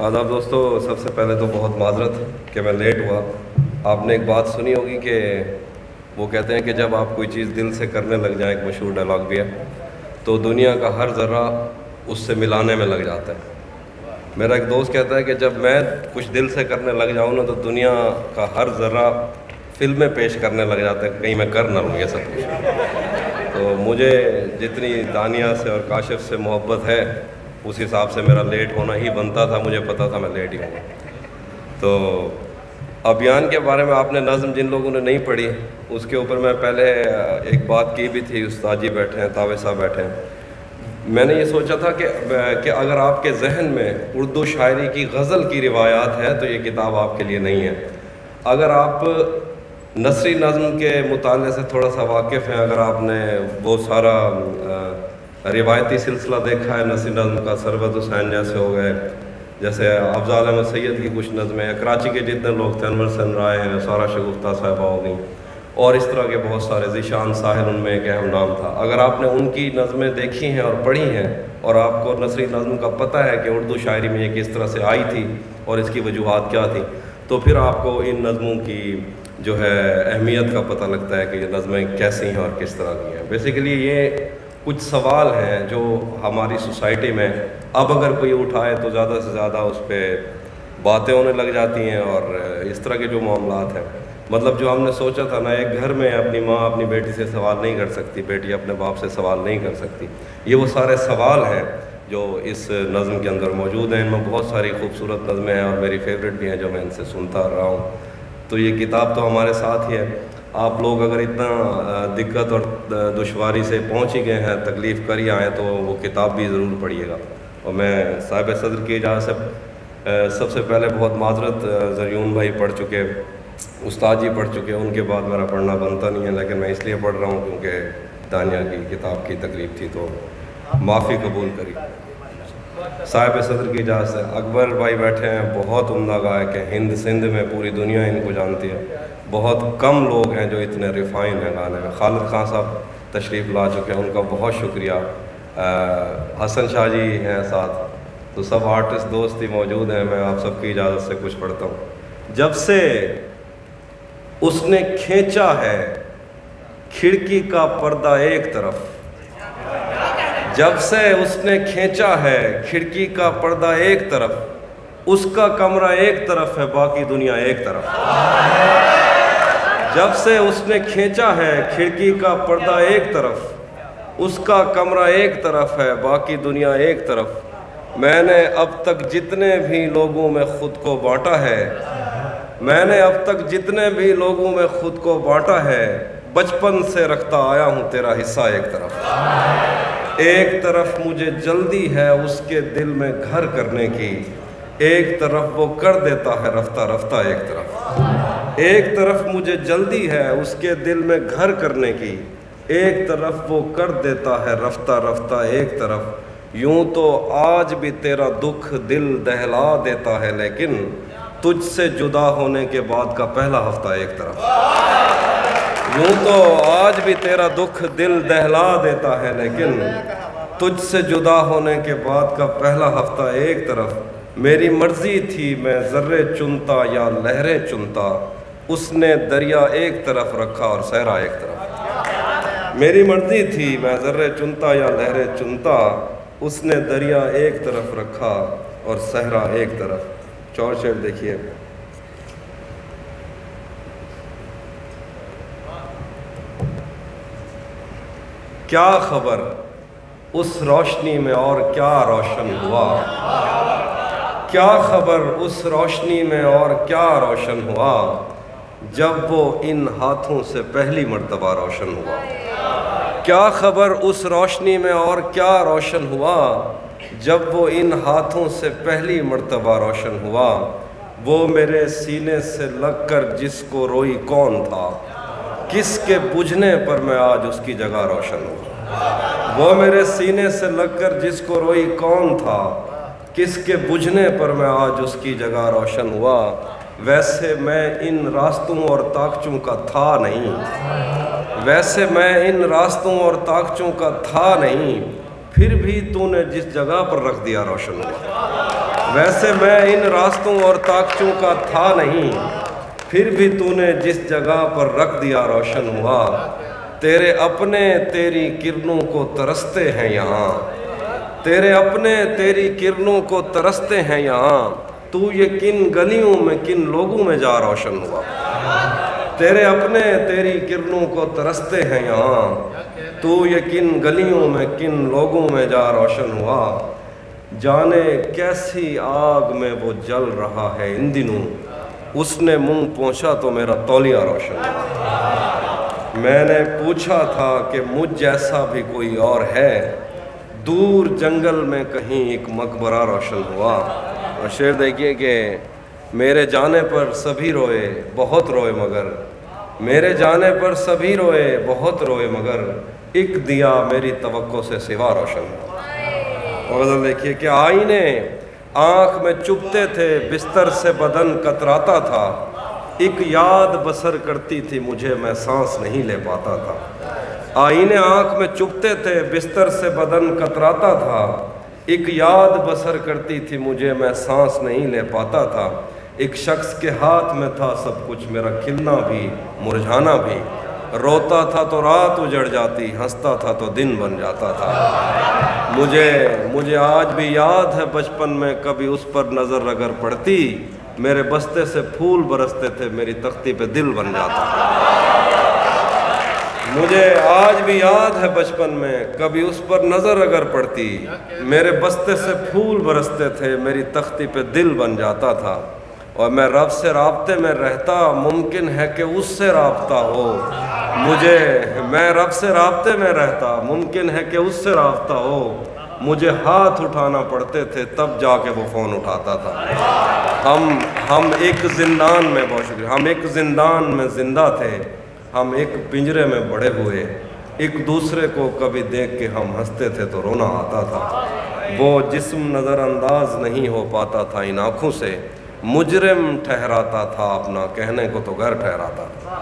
آداب دوستو، سب سے پہلے تو بہت معذرت کہ میں لیٹ ہوا۔ آپ نے ایک بات سنی ہوگی کہ وہ کہتے ہیں کہ جب آپ کوئی چیز دل سے کرنے لگ جائیں، ایک مشہور ڈائلاگ بھی ہے، تو دنیا کا ہر ذرہ اس سے ملانے میں لگ جاتا ہے۔ میرا ایک دوست کہتا ہے کہ جب میں کچھ دل سے کرنے لگ جاؤں نا تو دنیا کا ہر ذرہ فلمیں پیش کرنے لگ جاتا ہے، کہیں میں کر نہ لوں یہ سب کچھ۔ تو مجھے جتنی دانیہ سے اور کاشف سے محبت ہے اس حساب سے میرا لیٹ ہونا ہی بنتا تھا، مجھے پتا تھا میں لیٹ ہی ہوں۔ تو ابیان کے بارے میں آپ نے نظم جن لوگوں نے نہیں پڑھی اس کے اوپر میں پہلے ایک بات کی بھی تھی، استاد جی بیٹھے ہیں، تاوے صاحب بیٹھے ہیں۔ میں نے یہ سوچا تھا کہ اگر آپ کے ذہن میں اردو شاعری کی غزل کی روایات ہے تو یہ کتاب آپ کے لیے نہیں ہے۔ اگر آپ نثری نظم کے مطالعے سے تھوڑا سا واقف ہیں، اگر آپ نے بہت سارا روایتی سلسلہ دیکھا ہے نثری نظم کا، سربت حسین جیسے ہو گئے، جیسے افضال احمد سید کی کچھ نظمیں، کراچی کے جتنے لوگ تھے، انور حسین رائے ہیں، سارا شگفتہ صاحبہ ہو گئیں، اور اس طرح کے بہت سارے، ذیشان ساحل ان میں ایک اہم نام تھا۔ اگر آپ نے ان کی نظمیں دیکھی ہیں اور پڑھی ہیں اور آپ کو نثری نظم کا پتہ ہے کہ اردو شاعری میں یہ کس طرح سے آئی تھی اور اس کی وجوہات کیا تھیں، تو پھر آپ کو ان نظموں کی جو ہے اہمیت کا پتہ لگتا ہے کہ یہ نظمیں کیسی ہیں اور کس طرح کی ہیں۔ بیسیکلی یہ کچھ سوال ہیں جو ہماری سوسائٹی میں اب اگر کوئی اٹھائے تو زیادہ سے زیادہ اس پہ باتیں ہونے لگ جاتی ہیں، اور اس طرح کے جو معاملات ہیں، مطلب جو ہم نے سوچا تھا نا، ایک گھر میں اپنی ماں اپنی بیٹی سے سوال نہیں کر سکتی، بیٹی اپنے باپ سے سوال نہیں کر سکتی، یہ وہ سارے سوال ہیں جو اس نظم کے اندر موجود ہیں۔ ان میں بہت ساری خوبصورت نظمیں ہیں اور میری فیوریٹ بھی ہیں جو میں ان سے سنتا رہا ہوں۔ تو یہ کتاب تو ہمارے ساتھ ہی ہے۔ آپ لوگ اگر اتنا دقت اور دشواری سے پہنچ ہی گئے ہیں، تکلیف کر ہی آئے، تو وہ کتاب بھی ضرور پڑھیے گا۔ اور میں صاحب صدر کی اجازت سے سب سے پہلے بہت معذرت، زریون بھائی پڑھ چکے، استاد جی پڑھ چکے، ان کے بعد میرا پڑھنا بنتا نہیں ہے، لیکن میں اس لیے پڑھ رہا ہوں کیونکہ دانیہ کی کتاب کی تکلیف تھی، تو معافی قبول کری۔ صاحب صدر کی اجازت سے اکبر بھائی بیٹھے ہیں، بہت عمدہ گائک ہیں، ہند سندھ میں پوری دنیا ان کو جانتی ہے، بہت کم لوگ ہیں جو اتنے ریفائن ہیں گانے میں۔ خالد خان صاحب تشریف لا چکے ہیں، ان کا بہت شکریہ۔ حسن شاہ جی ہیں ساتھ، تو سب آرٹسٹ دوست ہی موجود ہیں۔ میں آپ سب کی اجازت سے کچھ پڑھتا ہوں۔ جب سے اس نے کھینچا ہے کھڑکی کا پردہ ایک طرف، جب سے اس نے کھینچا ہے کھڑکی کا پردہ ایک طرف، اس کا کمرہ ایک طرف ہے باقی دنیا ایک طرف۔ جب سے اس نے کھینچا ہے کھڑکی کا پردہ ایک طرف، اس کا کمرہ ایک طرف ہے باقی دنیا ایک طرف۔ میں نے اب تک جتنے بھی لوگوں میں خود کو بانٹا ہے، میں نے اب تک جتنے بھی لوگوں میں خود کو بانٹا ہے، بچپن سے رکھتا آیا ہوں تیرا حصہ ایک طرف۔ ایک طرف مجھے جلدی ہے اس کے دل میں گھر کرنے کی، ایک طرف وہ کر دیتا ہے رفتہ رفتہ ایک طرف۔ ایک طرف مجھے جلدی ہے اس کے دل میں گھر کرنے کی، ایک طرف وہ کر دیتا ہے رفتہ رفتہ ایک طرف۔ یوں تو آج بھی تیرا دکھ دل دہلا دیتا ہے، لیکن تجھ سے جدا ہونے کے بعد کا پہلا ہفتہ ایک طرف۔ یوں تو آج بھی تیرا دکھ دل دہلا دیتا ہے، لیکن تجھ سے جدا ہونے کے بعد کا پہلا ہفتہ ایک طرف۔ میری مرضی تھی میں ذرے چنتا یا لہریں چنتا، اس نے دریا ایک طرف رکھا اور صحرا ایک طرف۔ میری مرضی تھی میں ذرے چنتا یا لہریں چنتا، اس نے دریا ایک طرف رکھا اور صحرا ایک طرف۔ چور شعر دیکھیے۔ کیا خبر اس روشنی میں اور کیا روشن ہوا، کیا خبر اس روشنی میں اور کیا روشن ہوا، جب وہ ان ہاتھوں سے پہلی مرتبہ روشن ہوا۔ کیا خبر اس روشنی میں اور کیا روشن ہوا، جب وہ ان ہاتھوں سے پہلی مرتبہ روشن ہوا۔ وہ میرے سینے سے لگ کر جس کو روئی کون تھا، کس کے بجھنے پر میں آج اس کی جگہ روشن ہوا۔ وہ میرے سینے سے لگ کر جس کو روئی کون تھا، کس کے بجھنے پر میں آج اس کی جگہ روشن ہوا۔ ویسے میں ان راستوں اور طاقچوں کا تھا نہیں، ویسے میں ان راستوں اور طاقچوں کا تھا نہیں، پھر بھی تو نے جس جگہ پر رکھ دیا روشن ہوا۔ ویسے میں ان راستوں اور طاقتوں کا تھا نہیں، پھر بھی تو نے جس جگہ پر رکھ دیا روشن ہوا۔ تیرے اپنے تیری کرنوں کو ترستے ہیں یہاں، تیرے اپنے تیری کرنوں کو ترستے ہیں یہاں، تو یہ کن گلیوں میں کن لوگوں میں جا روشن ہوا۔ تیرے اپنے تیری کرنوں کو ترستے ہیں یہاں، تو یہ کن گلیوں میں کن لوگوں میں جا روشن ہوا۔ جانے کیسی آگ میں وہ جل رہا ہے ان دنوں، اس نے منہ پہنچا تو میرا تولیہ روشن ہوا۔ میں نے پوچھا تھا کہ مجھ جیسا بھی کوئی اور ہے، دور جنگل میں کہیں ایک مقبرہ روشن ہوا۔ اور شعر دیکھیے کہ میرے جانے پر سبھی روئے بہت روئے مگر، میرے جانے پر سبھی روئے بہت روئے مگر، ایک دیا میری توقع سے سوا روشن ہوا۔ اور غزل دیکھیے کہ آئینے آنکھ میں چبھتے تھے، بستر سے بدن کتراتا تھا، ایک یاد بسر کرتی تھی مجھے میں سانس نہیں لے پاتا تھا۔ آئینے آنکھ میں چبھتے تھے، بستر سے بدن کتراتا تھا، ایک یاد بسر کرتی تھی مجھے میں سانس نہیں لے پاتا تھا۔ ایک شخص کے ہاتھ میں تھا سب کچھ، میرا کھلنا بھی مرجھانا بھی، روتا تھا تو رات اجڑ جاتی، ہنستا تھا تو دن بن جاتا تھا۔ مجھے آج بھی یاد ہے بچپن میں کبھی اس پر نظر اگر پڑتی، میرے بستے سے پھول برستے تھے، میری تختی پہ دل بن جاتا تھا۔ مجھے آج بھی یاد ہے بچپن میں کبھی اس پر نظر اگر پڑتی، میرے بستے سے پھول برستے تھے، میری تختی پہ دل بن جاتا تھا۔ اور میں رب سے رابطے میں رہتا، ممکن ہے کہ اس سے رابطہ ہو میں رب سے رابطے میں رہتا، ممکن ہے کہ اس سے رابطہ ہو، مجھے ہاتھ اٹھانا پڑتے تھے تب جا کے وہ فون اٹھاتا تھا۔ ہم ایک زندان میں، بہت شکریہ، ہم ایک زندان میں زندہ تھے، ہم ایک پنجرے میں بڑے ہوئے، ایک دوسرے کو کبھی دیکھ کے ہم ہنستے تھے تو رونا آتا تھا۔ وہ جسم نظر انداز نہیں ہو پاتا تھا ان آنکھوں سے، مجرم ٹھہراتا تھا اپنا، کہنے کو تو گھر ٹھہراتا تھا۔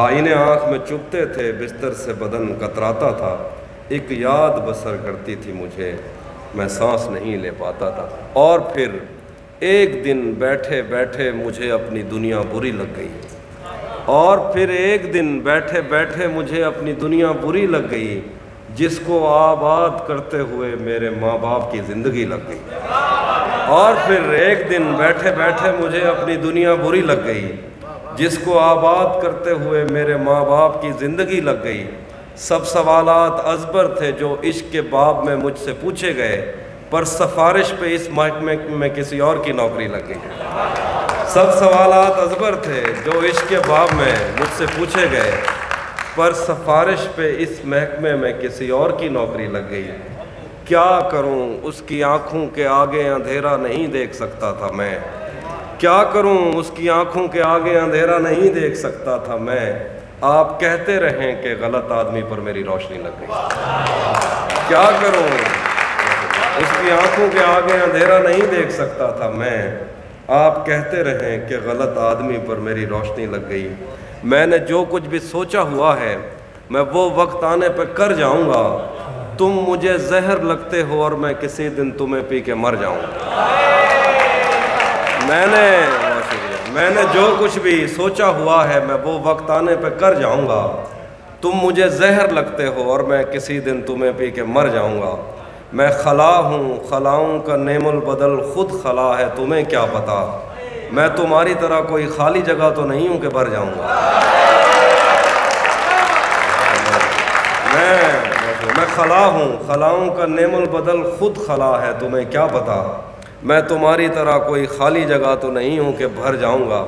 آئینے آنکھ میں چبھتے تھے، بستر سے بدن کتراتا تھا، ایک یاد بسر کرتی تھی مجھے میں سانس نہیں لے پاتا تھا۔ اور پھر ایک دن بیٹھے بیٹھے مجھے اپنی دنیا بری لگ گئی، اور پھر ایک دن بیٹھے بیٹھے مجھے اپنی دنیا بری لگ گئی، جس کو آباد کرتے ہوئے میرے ماں باپ کی زندگی لگ گئی۔ اور پھر ایک دن بیٹھے بیٹھے مجھے اپنی دنیا بری لگ گئی، جس کو آباد کرتے ہوئے میرے ماں باپ کی زندگی لگ گئی۔ سب سوالات ازبر تھے جو عشق کے باب میں مجھ سے پوچھے گئے، پر سفارش پہ اس محکمے میں کسی اور کی نوکری لگ گئی۔ سب سوالات ازبر تھے جو عشق کے باب میں مجھ سے پوچھے گئے، پر سفارش پہ اس محکمے میں کسی اور کی نوکری لگ گئی۔ کیا کروں اس کی آنکھوں کے آگے اندھیرا نہیں دیکھ سکتا تھا میں، کیا کروں اس کی آنکھوں کے آگے اندھیرا نہیں دیکھ سکتا تھا میں، آپ کہتے رہیں کہ غلط آدمی پر میری روشنی لگ گئی۔ کیا کروں اس کی آنکھوں کے آگے اندھیرا نہیں دیکھ سکتا تھا میں، آپ کہتے رہیں کہ غلط آدمی پر میری روشنی لگ گئی۔ میں نے جو کچھ بھی سوچا ہوا ہے میں وہ وقت آنے پہ کر جاؤں گا، تم مجھے زہر لگتے ہو اور میں کسی دن تمہیں پی کے مر جاؤں گا۔ میں نے جو کچھ بھی سوچا ہوا ہے میں وہ وقت آنے پہ کر جاؤں گا، تم مجھے زہر لگتے ہو اور میں کسی دن تمہیں پی کے مر جاؤں گا۔ میں خلا ہوں، خلاؤں کا نعم البدل خود خلا ہے، تمہیں کیا پتا، میں تمہاری طرح کوئی خالی جگہ تو نہیں ہوں کہ بھر جاؤں گا۔ میں خلا ہوں، خلاؤں کا نعم البدل خود خلا ہے، تمہیں کیا پتا، میں تمہاری طرح کوئی خالی جگہ تو نہیں ہوں کہ بھر جاؤں گا۔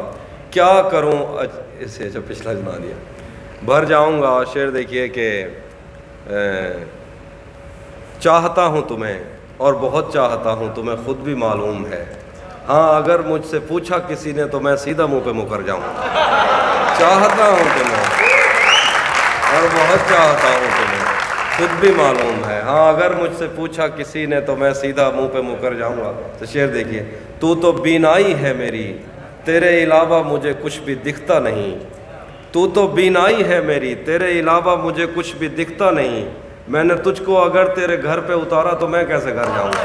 کیا کروں اسے پچھلا سنا دیا، بھر جاؤں گا۔ شعر دیکھیے کہ چاہتا ہوں تمہیں اور بہت چاہتا ہوں، تمہیں خود بھی معلوم ہے، ہاں اگر مجھ سے پوچھا کسی نے تو میں سیدھا منہ پہ مکر جاؤں گا۔ چاہتا ہوں تمہیں اور بہت چاہتا ہوں، تمہیں خود بھی معلوم ہے، ہاں اگر مجھ سے پوچھا کسی نے تو میں سیدھا منہ پہ مکر جاؤں گا۔ تو شعر دیکھیے، تو بینائی ہے میری، تیرے علاوہ مجھے کچھ بھی دکھتا نہیں، تو بینائی ہے میری، تیرے علاوہ مجھے کچھ بھی دکھتا نہیں، میں نے تجھ کو اگر تیرے گھر پہ اتارا تو میں کیسے گھر جاؤں گا۔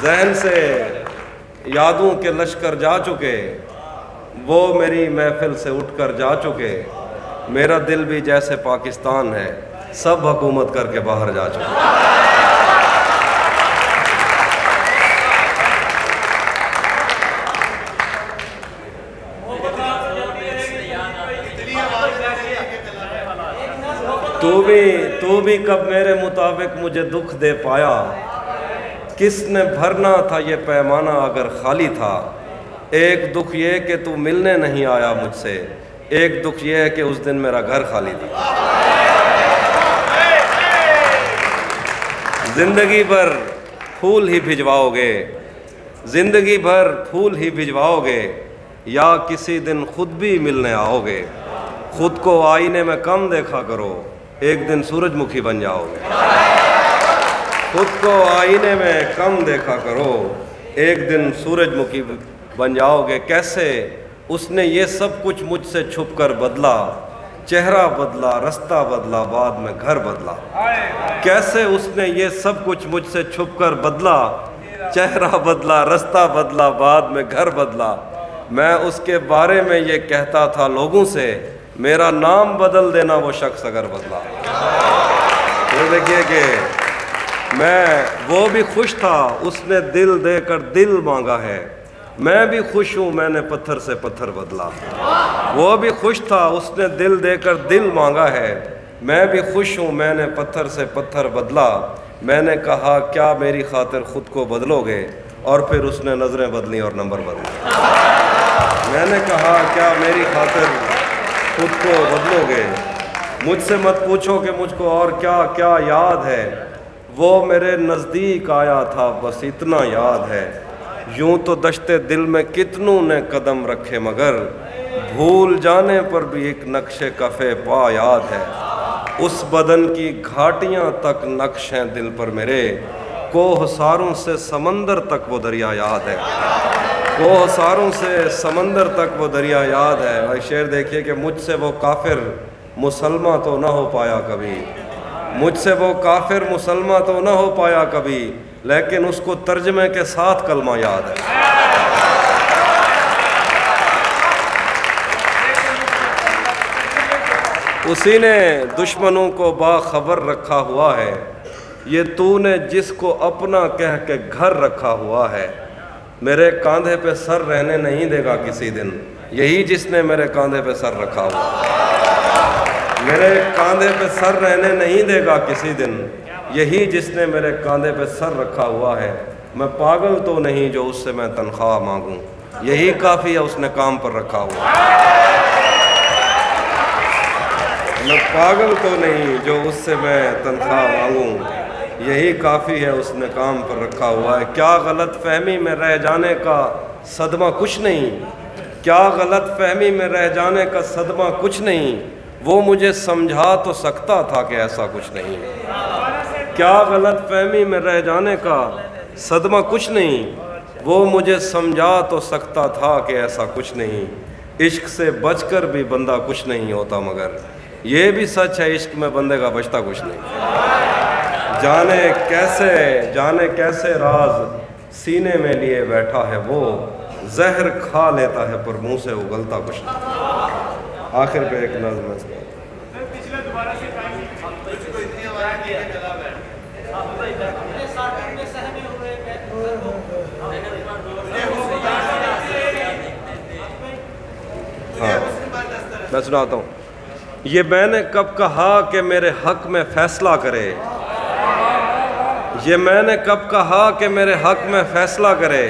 ذہن سے یادوں کے لشکر جا چکے، وہ میری محفل سے اٹھ کر جا چکے، میرا دل بھی جیسے پاکستان ہے، سب حکومت کر کے باہر جا چکے۔ تو بھی کب میرے مطابق مجھے دکھ دے پایا، کس نے بھرنا تھا یہ پیمانہ اگر خالی تھا۔ ایک دکھ یہ کہ تو ملنے نہیں آیا مجھ سے، ایک دکھ یہ ہے کہ اس دن میرا گھر خالی تھا۔ زندگی بھر پھول ہی بھجواؤ گے، زندگی بھر پھول ہی بھجواؤ گے، یا کسی دن خود بھی ملنے آؤ گے۔ خود کو آئینے میں کم دیکھا کرو، ایک دن سورج مکھی بن جاؤ گے۔ خود کو آئینے میں کم دیکھا کرو، ایک دن سورج مکھی بن جاؤ گے۔ کیسے اس نے یہ سب کچھ مجھ سے چھپ کر بدلا، چہرہ بدلا، رستہ بدلا، بعد میں گھر بدلا۔ کیسے اس نے یہ سب کچھ مجھ سے چھپ کر بدلا، چہرہ بدلا، رستہ بدلا، بعد میں گھر بدلا۔ میں اس کے بارے میں یہ کہتا تھا لوگوں سے، میرا نام بدل دینا وہ شخص اگر بدلا۔ یہ دیکھیے کہ وہ بھی خوش تھا، اس نے دل دے کر دل مانگا ہے، میں بھی خوش ہوں میں نے پتھر سے پتھر بدلا۔ وہ بھی خوش تھا، اس نے دل دے کر دل مانگا ہے، میں بھی خوش ہوں میں نے پتھر سے پتھر بدلا۔ میں نے کہا کیا میری خاطر خود کو بدلو گے، اور پھر اس نے نظریں بدلیں اور نمبر بدلے۔ میں نے کہا کیا میری خاطر خود کو بدلو گے، مجھ سے مت پوچھو کہ مجھ کو اور کیا کیا یاد ہے، وہ میرے نزدیک آیا تھا بس اتنا یاد ہے۔ یوں تو دشتے دل میں کتنوں نے قدم رکھے، مگر بھول جانے پر بھی ایک نقش کفے پا یاد ہے۔ اس بدن کی گھاٹیاں تک نقش ہیں دل پر میرے، کوہ ساروں سے سمندر تک وہ دریا یاد ہے۔ کوہ ساروں سے سمندر تک وہ دریا یاد ہے۔ اور شعر دیکھیے کہ مجھ سے وہ کافر مسلمہ تو نہ ہو پایا کبھی، مجھ سے وہ کافر مسلمہ تو نہ ہو پایا کبھی، لیکن اس کو ترجمے کے ساتھ کلمہ یاد ہے۔ اسی نے دشمنوں کو باخبر رکھا ہوا ہے، یہ تو نے جس کو اپنا کہہ کے گھر رکھا ہوا ہے۔ میرے کاندھے پہ سر رہنے نہیں دے گا کسی دن، یہی جس نے میرے کاندھے پہ سر رکھا ہوا ہے۔ میرے کاندھے پہ سر رہنے نہیں دے گا کسی دن، یہی جس نے میرے کاندھے پہ سر رکھا ہوا ہے۔ میں پاگل تو نہیں جو اس سے میں تنخواہ مانگوں، یہی کافی ہے اس نے کام پر رکھا ہوا ہے۔ میں پاگل تو نہیں جو اس سے میں تنخواہ مانگوں، یہی کافی ہے اس نے کام پر رکھا ہوا ہے۔ کیا غلط فہمی میں رہ جانے کا صدمہ کچھ نہیں، کیا غلط فہمی میں رہ جانے کا صدمہ کچھ نہیں، وہ مجھے سمجھا تو سکتا تھا کہ ایسا کچھ نہیں۔ کیا غلط فہمی میں رہ جانے کا صدمہ کچھ نہیں، وہ مجھے سمجھا تو سکتا تھا کہ ایسا کچھ نہیں۔ عشق سے بچ کر بھی بندہ کچھ نہیں ہوتا، مگر یہ بھی سچ ہے عشق میں بندے کا بچتا کچھ نہیں۔ جانے کیسے راز سینے میں لیے بیٹھا ہے وہ، زہر کھا لیتا ہے پر منہ سے اگلتا کچھ نہیں۔ آخر پہ ایک نظم ہے۔ ہاں میں سناتا ہوں۔ یہ میں نے کب کہا کہ میرے حق میں فیصلہ کرے، یہ میں نے کب کہا کہ میرے حق میں فیصلہ کرے،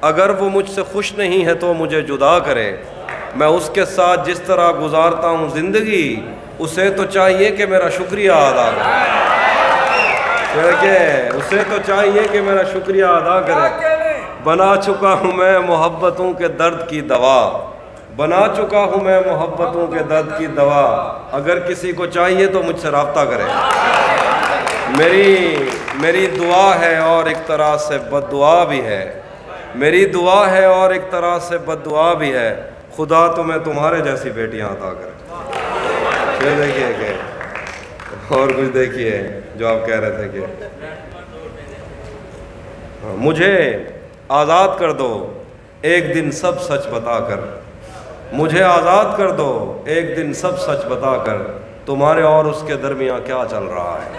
اگر وہ مجھ سے خوش نہیں ہے تو مجھے جدا کرے۔ میں اس کے ساتھ جس طرح گزارتا ہوں زندگی، اسے تو چاہیے کہ میرا شکریہ ادا کرے، اسے تو چاہیے کہ میرا شکریہ ادا کرے۔ بنا چکا ہوں میں محبتوں کے درد کی دوا، بنا چکا ہوں میں محبتوں کے درد کی دوا، اگر کسی کو چاہیے تو مجھ سے رابطہ کرے۔ میری دعا ہے اور ایک طرح سے بد دعا بھی ہے، میری دعا ہے اور ایک طرح سے بد دعا بھی ہے، خدا تمہیں تمہارے جیسی بیٹیاں عطا کرے۔ پھر دیکھیے کہ اور کچھ دیکھیے جو آپ کہہ رہے تھے کہ مجھے آزاد کر دو ایک دن سب سچ بتا کر، مجھے آزاد کر دو ایک دن سب سچ بتا کر، تمہارے اور اس کے درمیان کیا چل رہا ہے؟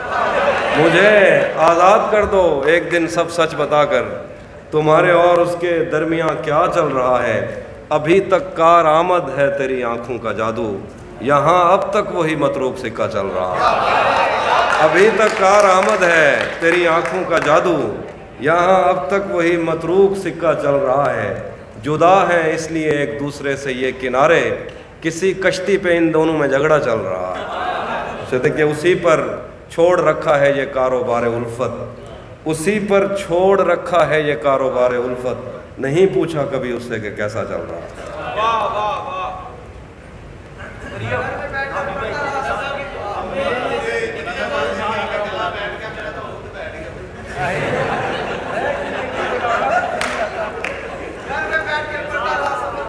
مجھے آزاد کر دو ایک دن سب سچ بتا کر، تمہارے اور اس کے درمیان کیا چل رہا ہے؟ ابھی تک کارآمد ہے تیری آنکھوں کا جادو، یہاں اب تک وہی متروک سکہ چل رہا ہے۔ ابھی تک کارآمد ہے تیری آنکھوں کا جادو، یہاں اب تک وہی متروک سکہ چل رہا ہے۔ جدا ہیں اس لیے ایک دوسرے سے یہ کنارے، کسی کشتی پہ ان دونوں میں جھگڑا چل رہا ہے۔ کہ اسی پر چھوڑ رکھا ہے یہ کاروبار الفت، اسی پر چھوڑ رکھا ہے یہ کاروبار الفت، نہیں پوچھا کبھی اس سے کہ کیسا چل رہا ہے۔